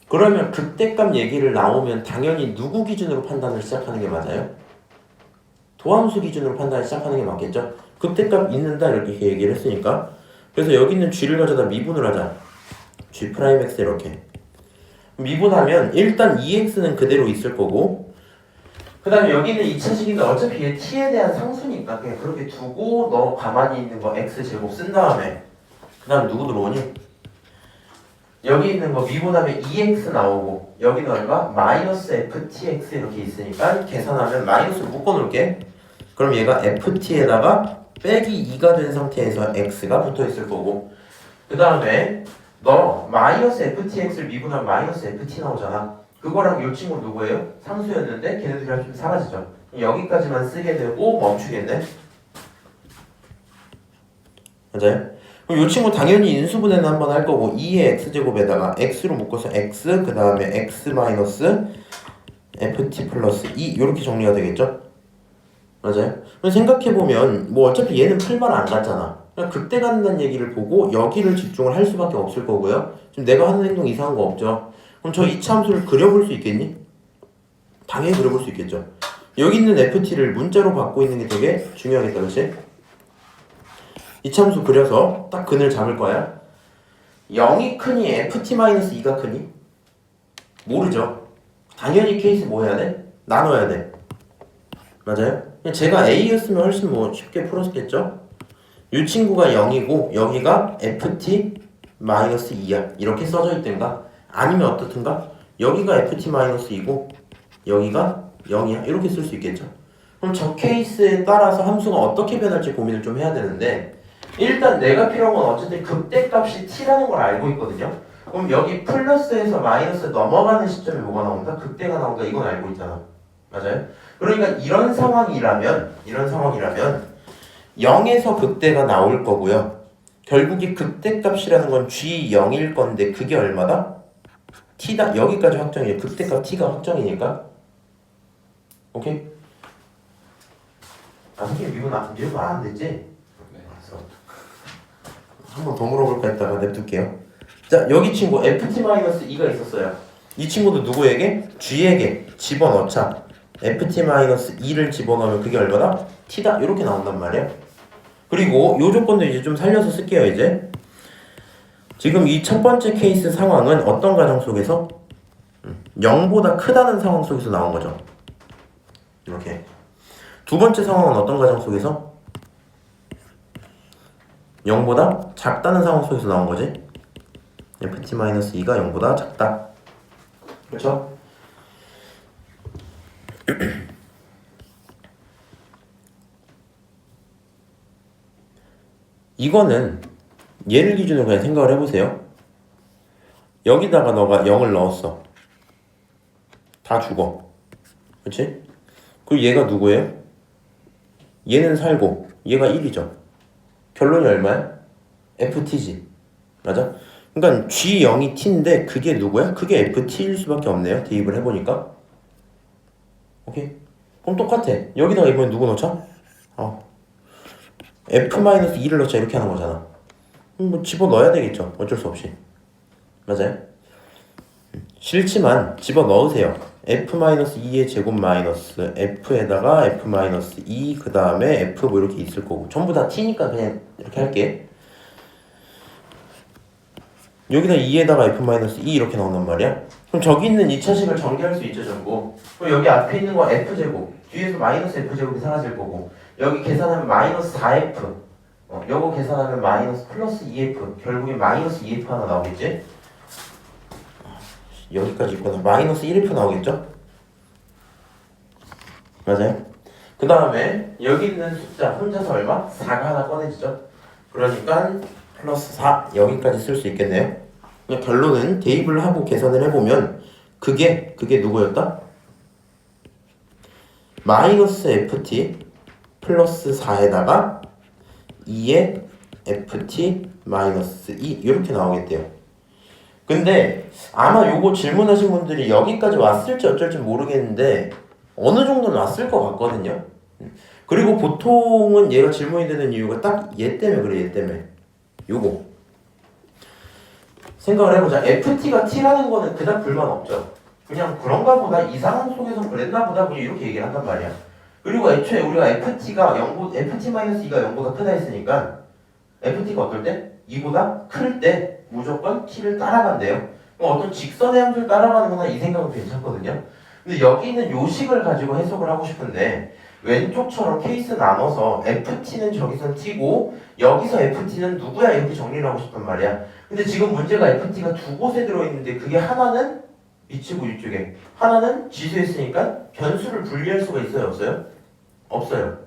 [SPEAKER 1] 그러면 극대값 얘기를 나오면 당연히 누구 기준으로 판단을 시작하는 게 맞아요? 도함수 기준으로 판단을 시작하는 게 맞겠죠? 극대값 있는다 이렇게 얘기를 했으니까. 그래서 여기 있는 g를 가져다 미분을 하자. g'x 이렇게 미분하면 일단 2x는 그대로 있을 거고 그 다음에 여기 있는 2차식인데 어차피 얘 t에 대한 상수니까 그냥 그렇게 두고 너 가만히 있는 거 x제곱 쓴 다음에 그 다음 누구 들어오니? 여기 있는 거 미분하면 2x 나오고 여기는 얼마? 마이너스 ftx 이렇게 있으니까 계산하면 마이너스를 묶어놓을게. 그럼 얘가 ft에다가 빼기 2가 된 상태에서 x가 붙어있을 거고 그 다음에 너 마이너스 ftx를 미분하면 마이너스 ft 나오잖아. 그거랑 이 친구 누구예요? 상수였는데 걔네들이 합치면 사라지죠. 여기까지만 쓰게 되고 멈추겠네. 맞아요? 그럼 이 친구 당연히 인수분해는 한번 할 거고 2의 x제곱에다가 x로 묶어서 x 그 다음에 x 마이너스 ft 플러스 2 이렇게 정리가 되겠죠? 맞아요? 그럼 생각해보면 뭐 어차피 얘는 풀만 안 갔잖아. 그냥 극대 갖는다는 얘기를 보고 여기를 집중을 할 수밖에 없을 거고요. 지금 내가 하는 행동 이상한 거 없죠? 그럼 저 2차 함수를 그려볼 수 있겠니? 당연히 그려볼 수 있겠죠. 여기 있는 ft를 문자로 받고 있는 게 되게 중요하겠다, 그치? 2차 함수 그려서 딱 근을 잡을 거야. 0이 크니 ft-2가 크니? 모르죠. 당연히 케이스 뭐 해야 돼? 나눠야 돼. 맞아요? 제가 a였으면 훨씬 뭐 쉽게 풀었겠죠? 이 친구가 0이고 여기가 ft-2야 이렇게 써져 있든가 아니면 어떻든가 여기가 ft-2고 여기가 0이야 이렇게 쓸 수 있겠죠. 그럼 저 케이스에 따라서 함수가 어떻게 변할지 고민을 좀 해야 되는데 일단 내가 필요한 건 어쨌든 극대값이 t라는 걸 알고 있거든요. 그럼 여기 플러스에서 마이너스 넘어가는 시점에 뭐가 나온다? 극대가 나온다 이건 알고 있잖아. 맞아요? 그러니까 이런 상황이라면 0에서 극대가 나올 거고요. 결국 이 극대값이라는 건 g0일 건데 그게 얼마다? t다. 여기까지 확정이에요. 극대값 t가 확정이니까. 오케이? 선생님 미분 안 됐지? 네. 한 번 더 물어볼까 했다가 냅둘게요. 자 여기 친구 ft-2가 있었어요. 이 친구도 누구에게? g에게 집어넣자. ft-2를 집어넣으면 그게 얼마다? t다. 이렇게 나온단 말이야. 그리고 요 조건도 이제 좀 살려서 쓸게요. 이제 지금 이 첫 번째 케이스 상황은 어떤 가정 속에서? 0보다 크다는 상황 속에서 나온 거죠. 이렇게. 두 번째 상황은 어떤 가정 속에서? 0보다 작다는 상황 속에서 나온 거지. ft-2가 0보다 작다. 그렇죠? 이거는 얘를 기준으로 그냥 생각을 해보세요. 여기다가 너가 0을 넣었어. 다 죽어. 그치? 그리고 얘가 누구예요? 얘는 살고 얘가 1이죠. 결론이 얼마야? FT지. 맞아? 그러니까 G0이 T인데 그게 누구야? 그게 FT일 수밖에 없네요. 대입을 해보니까. 오케이? 그럼 똑같아. 여기다가 이번에 누구 넣자? F-2를 넣자 이렇게 하는 거잖아. 뭐 집어넣어야 되겠죠. 어쩔 수 없이. 맞아요? 싫지만 집어넣으세요. F-2의 제곱 마이너스 F에다가 F-2 그 다음에 F 뭐 이렇게 있을 거고 전부 다 T니까 그냥 이렇게 할게. 여기다 2에다가 F-2 이렇게 나온단 말이야. 그럼 저기 있는 2차식을 전개할 수 있죠 전부. 그럼 여기 앞에 있는 거 F제곱 뒤에서 마이너스 F제곱이 사라질 거고 여기 계산하면 마이너스 4F 요거 계산하면 마이너스 플러스 2F 결국엔 마이너스 2F 하나 나오겠지? 여기까지 있거나 마이너스 1F 나오겠죠? 맞아요? 그 다음에 여기 있는 숫자 혼자서 얼마? 4가 하나 꺼내지죠? 그러니까 플러스 4 여기까지 쓸 수 있겠네요. 그냥 결론은 대입을 하고 계산을 해보면 그게 누구였다? 마이너스 FT 플러스 4에다가 2의 FT 마이너스 2 이렇게 나오겠대요. 근데 아마 요거 질문하신 분들이 여기까지 왔을지 어쩔지 모르겠는데 어느 정도는 왔을 것 같거든요. 그리고 보통은 얘가 질문이 되는 이유가 딱 얘 때문에 그래. 얘 때문에 요거 생각을 해보자. FT가 T라는 거는 그닥 불만 없죠. 그냥 그런가 보다 이 상황 속에서 그랬나 보다 그냥 이렇게 얘기를 한단 말이야. 그리고 애초에 우리가 FT가 0, FT-2가 0보다 크다 했으니까 FT가 어떨 때? 2보다 클 때 무조건 T를 따라간대요. 어떤 직선의 함수를 따라가는 거나 이 생각은 괜찮거든요. 근데 여기 있는 요식을 가지고 해석을 하고 싶은데 왼쪽처럼 케이스 나눠서 FT는 저기선 T고 여기서 FT는 누구야 이렇게 정리를 하고 싶단 말이야. 근데 지금 문제가 FT가 두 곳에 들어있는데 그게 하나는 위치고 이쪽에 하나는 지수했으니까 변수를 분리할 수가 있어요 없어요? 없어요.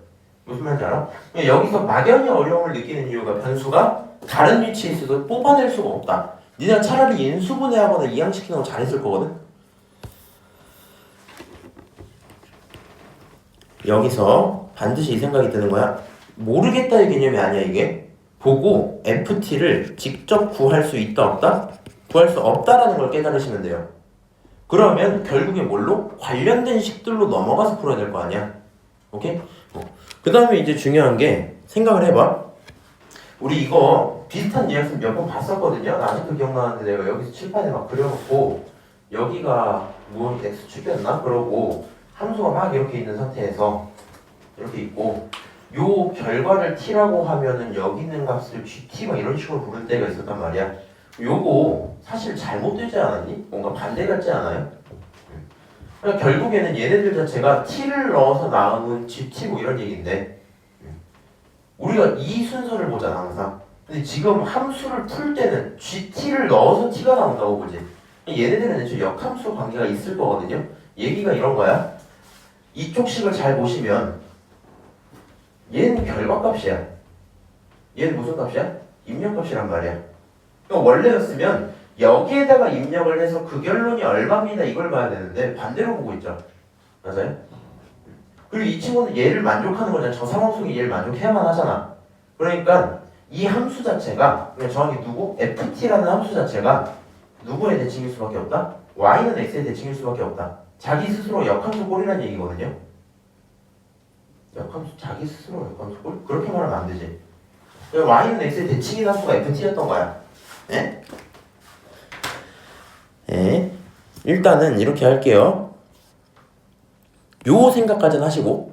[SPEAKER 1] 무슨 말인지 알아? 여기서 막연히 어려움을 느끼는 이유가 변수가 다른 위치에 있어도 뽑아낼 수가 없다. 니네가 차라리 인수분해하거나 이항시키는 거 잘했을 거거든? 여기서 반드시 이 생각이 드는 거야. 모르겠다의 개념이 아니야 이게. 보고 FT를 직접 구할 수 있다 없다? 구할 수 없다라는 걸 깨달으시면 돼요. 그러면 결국에 뭘로? 관련된 식들로 넘어가서 풀어야 될 거 아니야. 오케이? 그 다음에 이제 중요한 게 생각을 해봐. 우리 이거 비슷한 리액션 몇 번 봤었거든요. 나 아직도 기억나는데 내가 여기서 칠판에 막 그려놓고 여기가 뭐 X축이었나? 그러고 함수가 막 이렇게 있는 상태에서 이렇게 있고 요 결과를 T라고 하면은 여기 있는 값을 GT 막 이런 식으로 부를 때가 있었단 말이야. 요거 사실 잘못되지 않았니? 뭔가 반대 같지 않아요? 그러니까 결국에는 얘네들 자체가 T를 넣어서 나오는 GT 뭐 이런 얘기인데 우리가 이 순서를 보잖아 항상. 근데 지금 함수를 풀 때는 GT를 넣어서 T가 나온다고 보지. 얘네들은 애초에 역함수 관계가 있을 거거든요. 얘기가 이런 거야. 이쪽 식을 잘 보시면 얘는 결과값이야. 얘는 무슨 값이야? 입력값이란 말이야. 그러니까 원래였으면 여기에다가 입력을 해서 그 결론이 얼마입니다 이걸 봐야 되는데 반대로 보고 있죠. 맞아요? 그리고 이 친구는 얘를 만족하는 거잖아. 저 상황 속에 얘를 만족해야만 하잖아. 그러니까 이 함수 자체가 그냥 정확히 누구? FT라는 함수 자체가 누구의 대칭일 수밖에 없다? Y는 X의 대칭일 수밖에 없다. 자기 스스로 역함수 꼴이라는 얘기거든요. 역함수 자기 스스로 역함수 꼴? 그렇게 말하면 안 되지. Y는 X의 대칭인 함수가 FT였던 거야. 예? 예. 일단은 이렇게 할게요. 요 생각까지는 하시고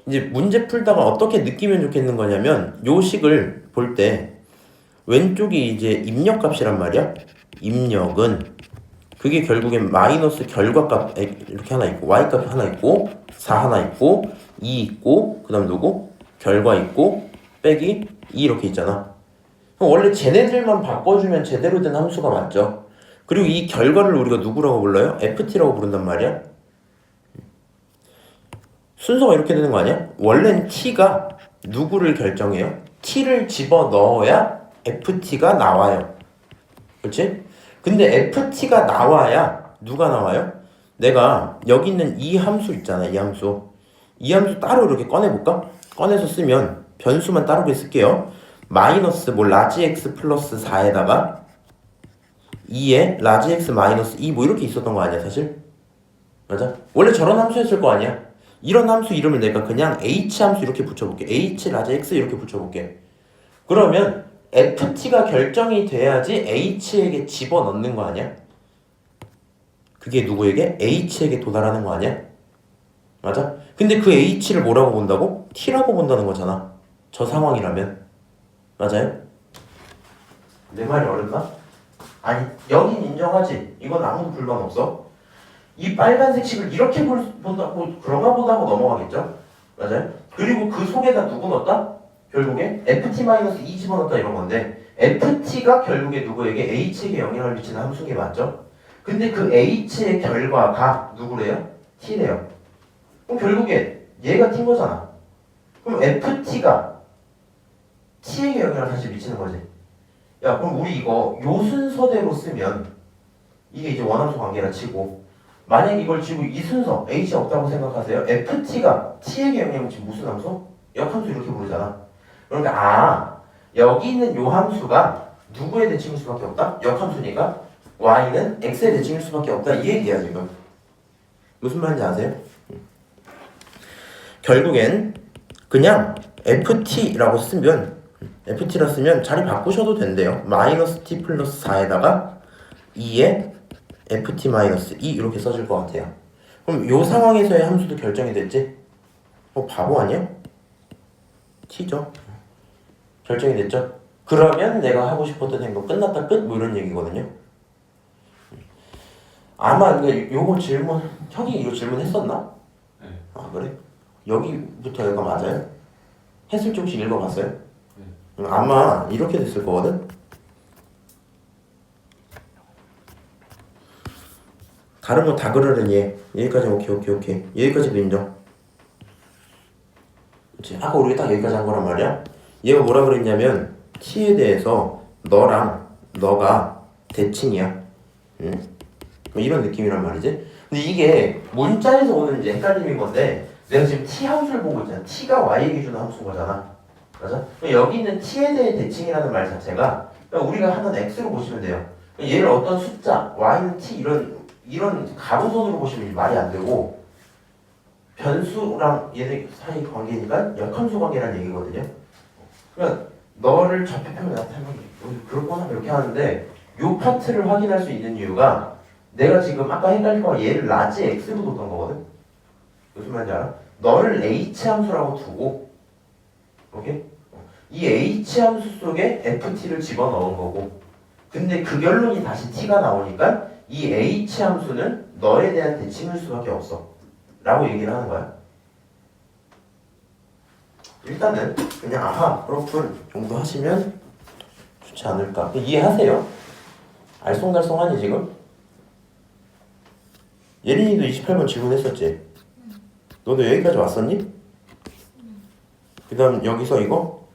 [SPEAKER 1] 이제 문제 풀다가 어떻게 느끼면 좋겠는 거냐면 요 식을 볼 때 왼쪽이 이제 입력값이란 말이야. 입력은 그게 결국엔 마이너스 결과값 이렇게 하나 있고 y값이 하나 있고 4 하나 있고 2 있고 그 다음 누구? 결과 있고 빼기 2 이렇게 있잖아. 그럼 원래 쟤네들만 바꿔주면 제대로 된 함수가 맞죠. 그리고 이 결과를 우리가 누구라고 불러요? FT라고 부른단 말이야. 순서가 이렇게 되는 거 아니야? 원래는 T가 누구를 결정해요? T를 집어넣어야 FT가 나와요. 그렇지? 근데 FT가 나와야 누가 나와요? 내가 여기 있는 이 함수 있잖아. 이 함수 따로 이렇게 꺼내볼까? 꺼내서 쓰면 변수만 따로 쓸게요. 마이너스 뭐 라지 x 플러스 4에다가 2에 라지 x 마이너스 2 뭐 이렇게 있었던 거 아니야 사실? 맞아? 원래 저런 함수였을 거 아니야? 이런 함수 이름을 내가 그냥 h 함수 이렇게 붙여볼게. h 라지 x 이렇게 붙여볼게. 그러면 ft가 결정이 돼야지 h에게 집어넣는 거 아니야? 그게 누구에게? h에게 도달하는 거 아니야? 맞아? 근데 그 h를 뭐라고 본다고? t라고 본다는 거잖아. 저 상황이라면. 맞아요? 내 말이 어렵나? 아니, 여긴 인정하지. 이건 아무도 불만 없어. 이 빨간색 식을 이렇게 본다고 그런가 보다 하고 넘어가겠죠? 맞아요? 그리고 그 속에다 누구 넣었다? 결국에 ft-2 집어넣었다 이런 건데 ft가 결국에 누구에게 h에게 영향을 미치는 함수인 게 맞죠? 근데 그 h의 결과가 누구래요? t래요. 그럼 결국에 얘가 t인 거잖아. 그럼 ft가 t에게 영향을 다시 미치는 거지. 야, 그럼 우리 이거 요 순서대로 쓰면 이게 이제 원함수 관계라 치고 만약 이걸 지고 이 순서 h 없다고 생각하세요. ft가 t에게 영향을 미치면 무슨 함수? 역함수 이렇게 부르잖아. 그러니까 여기 있는 요 함수가 누구의 대칭일 수밖에 없다? 역함수니까 y는 x의 대칭일 수밖에 없다 이 얘기야 지금. 무슨 말인지 아세요? 결국엔 그냥 ft라고 쓰면 ft라 쓰면 자리 바꾸셔도 된대요. 마이너스 t 플러스 4에다가 2에 ft 마이너스 2 이렇게 써질 것 같아요. 그럼 요 상황에서의 함수도 결정이 됐지? 바보 아니야? t죠. 결정이 됐죠? 그러면 내가 하고 싶었던 행동 끝났다 끝? 뭐 이런 얘기거든요. 아마 요거 질문 형이 이거 질문했었나?
[SPEAKER 2] 네.
[SPEAKER 1] 아 그래? 여기부터 여기가 맞아요? 했을지 혹시 읽어봤어요?
[SPEAKER 2] 네.
[SPEAKER 1] 아마 이렇게 됐을 거거든? 다른 거 다 그러는 얘까지 오케이 여기까지도 인정. 그치? 아까 우리가 딱 여기까지 한 거란 말이야. 얘가 뭐라 그랬냐면 t에 대해서 너랑 너가 대칭이야. 응? 뭐 이런 느낌이란 말이지. 근데 이게 문자에서 오는 이제 헷갈림인 건데 내가 지금 t 함수를 보고 있잖아. t가 y에게 주는 함수인 거잖아. 맞아? 여기 있는 t에 대해 대칭이라는 말 자체가 우리가 하는 x로 보시면 돼요. 얘를 어떤 숫자 y는 t 이런 가로선으로 보시면 말이 안 되고 변수랑 얘네 사이 관계니까 역함수 관계라는 얘기거든요. 그러니까 너를 좌표평에 나타내면 그렇거나 이렇게 하는데 이 파트를 확인할 수 있는 이유가 내가 지금 아까 헷갈릴까 봐 얘를 라지 x로 뒀던 거거든. 무슨 말인지 알아? 너를 h 함수라고 두고 오케이? 이 h 함수 속에 ft를 집어넣은 거고 근데 그 결론이 다시 t가 나오니까 이 h 함수는 너에 대한 대칭일 수밖에 없어 라고 얘기를 하는 거야. 일단은 그냥 아하 그렇군 정도 하시면 좋지 않을까. 이해하세요? 알쏭달쏭하니 지금? 예린이도 28번 질문했었지? 너도 여기까지 왔었니? 그 다음 여기서 이거?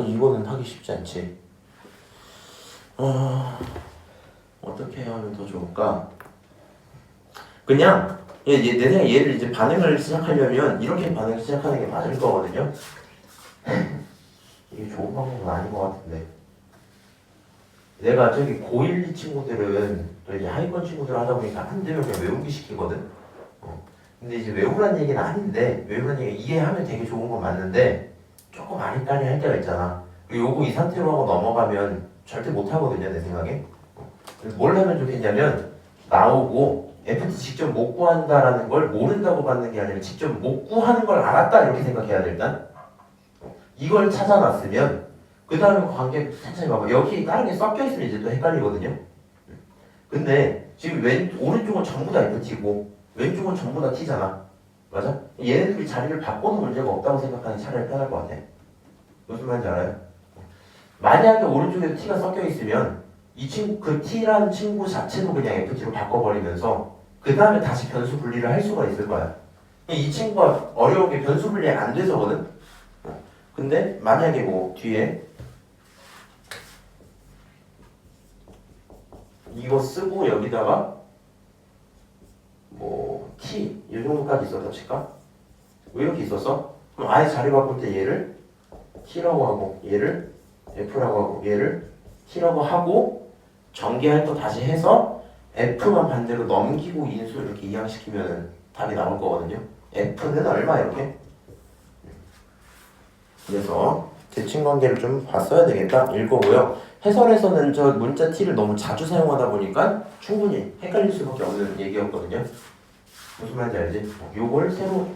[SPEAKER 1] 이거는 하기 쉽지 않지. 어떻게 하면 더 좋을까? 그냥 내 생각에 얘를 이제 반응을 시작하려면 이렇게 반응을 시작하는 게 맞을 거거든요. 이게 좋은 방법은 아닌 것 같은데. 내가 저기 고1 친구들은 또 이제 하위권 친구들 하다 보니까 한 대면 그냥 외우기 시키거든. 근데 이제 외우란 얘기는 아닌데 외우란 얘기 이해하면 되게 좋은 건 맞는데 조금 아리까리 할 때가 있잖아. 그리고 요거 이 상태로 하고 넘어가면 절대 못 하거든요 내 생각에. 그래서 뭘 하면 좋겠냐면 나오고 FT 직접 못 구한다라는 걸 모른다고 받는 게 아니라 직접 못 구하는 걸 알았다 이렇게 생각해야 돼 일단. 이걸 찾아놨으면 그 다음에 관계 천천히 봐봐. 여기 다른 게 섞여 있으면 이제 또 헷갈리거든요. 근데 지금 오른쪽은 전부 다 FT고 왼쪽은 전부 다 T잖아. 맞아? 얘네들이 자리를 바꿔도 문제가 없다고 생각하는 게 차라리 편할 것 같아. 무슨 말인지 알아요? 만약에 오른쪽에 T가 섞여 있으면 이 친구, 그 T라는 친구 자체도 그냥 FT로 바꿔버리면서 그 다음에 다시 변수 분리를 할 수가 있을 거야. 이 친구가 어려운 게 변수 분리 안 돼서거든? 근데 만약에 뭐 뒤에 이거 쓰고 여기다가 뭐 t 이 정도까지 있었다 칠까? 왜 이렇게 있었어? 그럼 아예 자리 바꿀 때 얘를 t라고 하고 얘를 f라고 하고 얘를 t라고 하고 전개할 거 다시 해서 f만 반대로 넘기고 인수 이렇게 이항시키면 답이 나올 거거든요. f는 얼마 이렇게. 그래서 대칭관계를 좀 봤어야 되겠다 읽어보고요. 해설에서는 저 문자 t를 너무 자주 사용하다 보니까 충분히 헷갈릴 수밖에 없는 얘기였거든요. 무슨 말인지 알지? 요걸 새로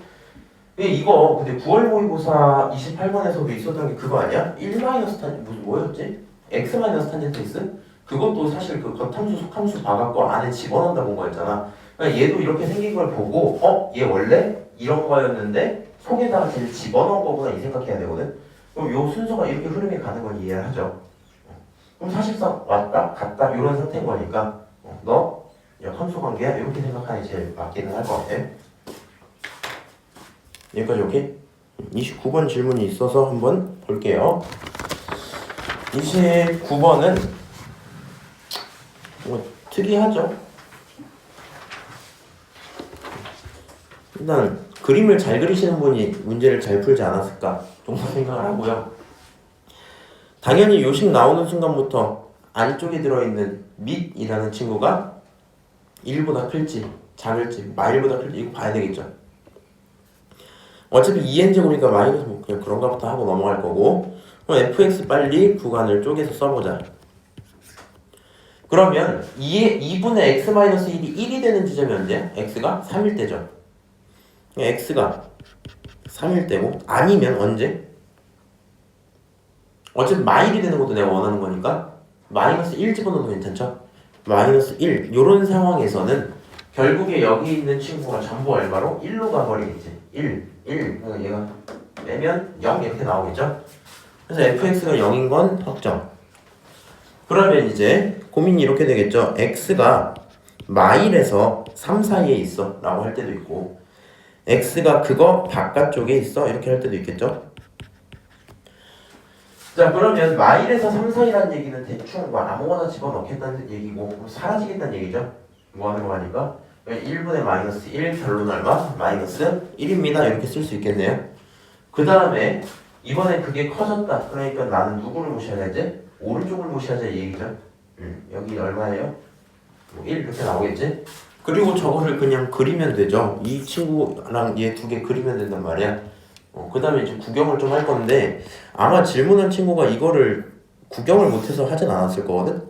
[SPEAKER 1] 이거 근데 9월 모의고사 28번에서도 있었던 게 그거 아니야? 1 마이너스 탄 무슨 뭐였지? x 마이너스 탄젠트스? 그것도 사실 그 겉함수 속함수 봐갖고 안에 집어넣는다 본 거였잖아. 그러니까 얘도 이렇게 생긴 걸 보고 얘 원래 이런 거였는데 속에다가 쟤를 집어넣은 거구나 이 생각해야 되거든. 그럼 요 순서가 이렇게 흐름이 가는 건 이해를 하죠. 그럼 사실상 왔다 갔다 이런 상태인 거니까 너 함수 관계야 이렇게 생각하는 게 제일 맞기는 할 것 같아. 여기까지 오케이? 29번 질문이 있어서 한번 볼게요. 29번은 뭐 특이하죠. 일단 그림을 잘 그리시는 분이 문제를 잘 풀지 않았을까 정도 생각을 하고요. 당연히 요식 나오는 순간부터 안쪽에 들어있는 밑이라는 친구가 1보다 클지 작을지 마일보다 클지 이거 봐야 되겠죠. 어차피 2n제곱이니까 마이너스 뭐 그냥 그런가 부터 하고 넘어갈 거고. 그럼 fx 빨리 구간을 쪼개서 써보자. 그러면 2분의 x-1이 1이 되는 지점이 언제야? x가 3일 때죠. x가 3일 때고 아니면 언제? 어차피 마일이 되는 것도 내가 원하는 거니까 마이너스 1 집어넣어도 괜찮죠? 마이너스 1 요런 상황에서는 결국에 여기 있는 친구가 전부 얼마로? 1로 가버리겠지. 1 그러니까 얘가 빼면 0 이렇게 나오겠죠? 그래서 fx가 0인 건 확정. 그러면 이제 고민이 이렇게 되겠죠. x가 마일에서 3 사이에 있어 라고 할 때도 있고 x가 그거 바깥쪽에 있어 이렇게 할 때도 있겠죠. 자 그러면 마일에서 3 사이라는 얘기는 대충 뭐 아무거나 집어넣겠다는 얘기고 사라지겠다는 얘기죠. 뭐 하는 거 하니까 1분의 마이너스 1 결론 얼마? 마이너스 1입니다. 이렇게 쓸 수 있겠네요. 그 다음에 이번에 그게 커졌다. 그러니까 나는 누구를 무시해야 되지? 오른쪽을 무시하자 이 얘기죠. 여기 얼마예요? 1 이렇게 나오겠지? 그리고 저거를 그냥 그리면 되죠. 이 친구랑 얘 두 개 그리면 된단 말이야. 그 다음에 이제 구경을 좀 할 건데 아마 질문한 친구가 이거를 구경을 못해서 하진 않았을 거거든?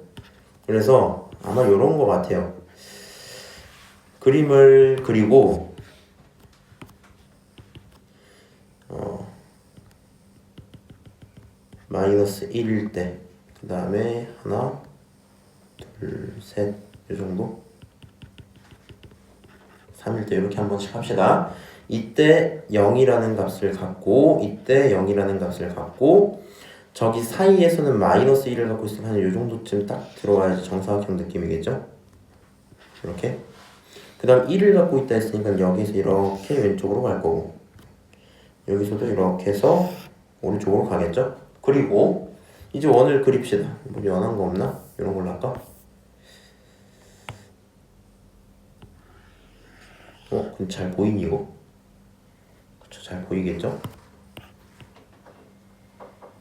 [SPEAKER 1] 그래서 아마 요런 거 같아요. 그림을 그리고 마이너스 1일 때 그 다음에 하나 둘 셋 이 정도 3일 때 이렇게 한 번씩 합시다. 이때 0이라는 값을 갖고 이때 0이라는 값을 갖고 저기 사이에서는 마이너스 1을 갖고 있으면 한 이 정도쯤 딱 들어와야지 정사각형 느낌이겠죠? 이렇게 그 다음 1을 갖고 있다 했으니까 여기서 이렇게 왼쪽으로 갈 거고 여기서도 이렇게 해서 오른쪽으로 가겠죠? 그리고 이제 원을 그립시다. 뭐 연한 거 없나? 이런 걸로 할까? 그럼 잘 보이니 이거? 그쵸, 잘 보이겠죠?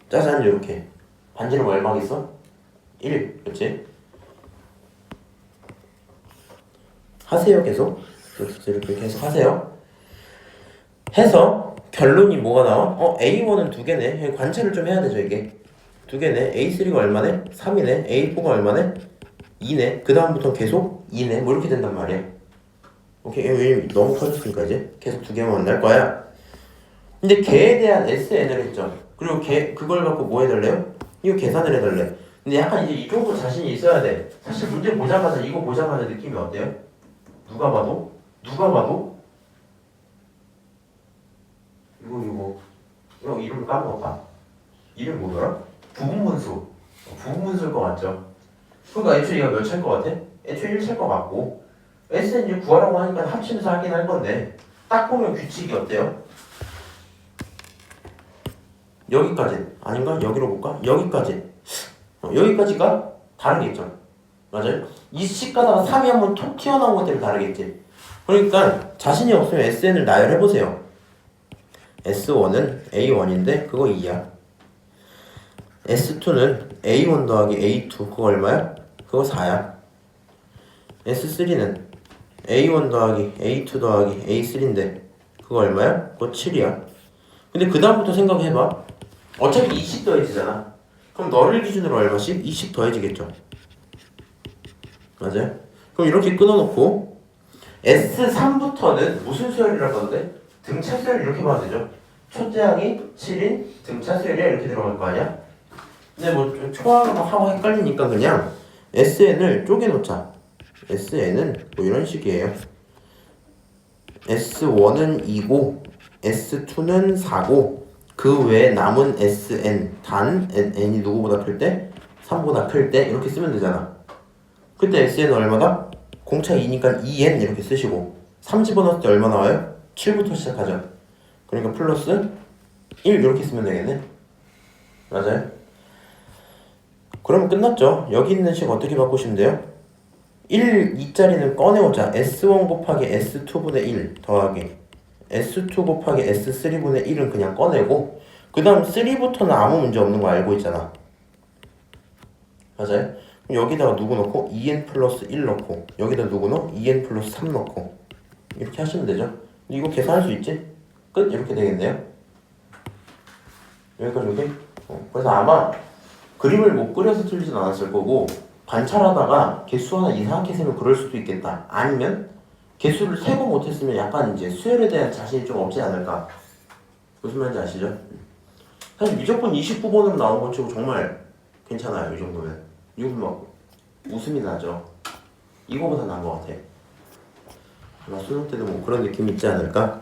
[SPEAKER 1] 짜잔 이렇게 반지름 얼마 있어? 1 그렇지? 하세요 계속 이렇게 계속 하세요. 해서 결론이 뭐가 나와? A1은 2개네. 관찰을 좀 해야 되죠 이게. 2개네. A3가 얼마네? 3이네. A4가 얼마네? 2네. 그 다음부터 계속 2네. 뭐 이렇게 된단 말이야. 오케이. 왜냐면 너무 커졌으니까 이제 계속 2개만 만날 거야. 근데 걔에 대한 SN을 했죠. 그리고 걔 그걸 갖고 뭐 해달래요? 이거 계산을 해달래. 근데 약간 이제 이 정도 자신이 있어야 돼. 사실 문제 보자마자 이거 보자마자 느낌이 어때요? 누가 봐도 이거 이름 까먹었다. 이름 뭐더라? 부분분수. 부분분수일 것 같죠? 그러니까 애초에 얘가 몇 차일 것 같아? 애초에 1차일 것 같고 SN 이제 구하라고 하니까 합치면서 하긴 할 건데 딱 보면 규칙이 어때요? 여기까지 아닌가? 여기로 볼까? 여기까지가 다르겠죠? 맞아요? 이 식 가다가 3이 한번 톡 튀어나온 것 때문에 다르겠지? 그러니까 자신이 없으면 SN을 나열해보세요. S1은 A1인데 그거 2야. S2는 A1 더하기 A2 그거 얼마야? 그거 4야. S3는 A1 더하기 A2 더하기 A3인데 그거 얼마야? 그거 7이야. 근데 그 다음부터 생각해봐. 어차피 2씩 더해지잖아. 그럼 너를 기준으로 얼마씩? 2씩 더해지겠죠. 맞아요? 그럼 이렇게 끊어놓고 S3부터는 무슨 수열이라고 하는데? 등차 수열 이렇게 봐도 되죠. 초대 항이 7인 등차 수열이야 이렇게 들어갈 거 아니야? 근데 뭐 초항하고 헷갈리니까 그냥 SN을 쪼개놓자. SN은 뭐 이런 식이에요. S1은 2고 S2는 4고 그 외에 남은 SN 단 N이 누구보다 클 때? 3보다 클 때 이렇게 쓰면 되잖아. 그때 SN은 얼마다? 공차 2니까 2N 이렇게 쓰시고 3 집어넣을 때 얼마 나와요? 7부터 시작하죠. 그러니까 플러스 1 이렇게 쓰면 되겠네. 맞아요? 그러면 끝났죠. 여기 있는 식 어떻게 바꾸시면 돼요? 1, 2짜리는 꺼내오자. S1 곱하기 S2분의 1 더하기 S2 곱하기 S3분의 1은 그냥 꺼내고 그 다음 3부터는 아무 문제 없는 거 알고 있잖아. 맞아요? 그럼 여기다가 누구 넣고 2n 플러스 1 넣고 여기다 누구 넣어? 2n 플러스 3 넣고 이렇게 하시면 되죠. 이거 계산할 수 있지? 끝? 이렇게 되겠네요. 여기까지 오케이? 그래서 아마 그림을 못 그려서 틀리진 않았을 거고 관찰하다가 개수 하나 이상하게 세면 그럴 수도 있겠다. 아니면 개수를 세고 못했으면 약간 이제 수열에 대한 자신이 좀 없지 않을까. 무슨 말인지 아시죠? 사실 무조건 29번으로 나온 것 치고 정말 괜찮아요. 이 정도면. 이건 막 웃음이 나죠. 이거보다 나은 것 같아. 아마 수능 때도 뭐 그런 느낌 있지 않을까?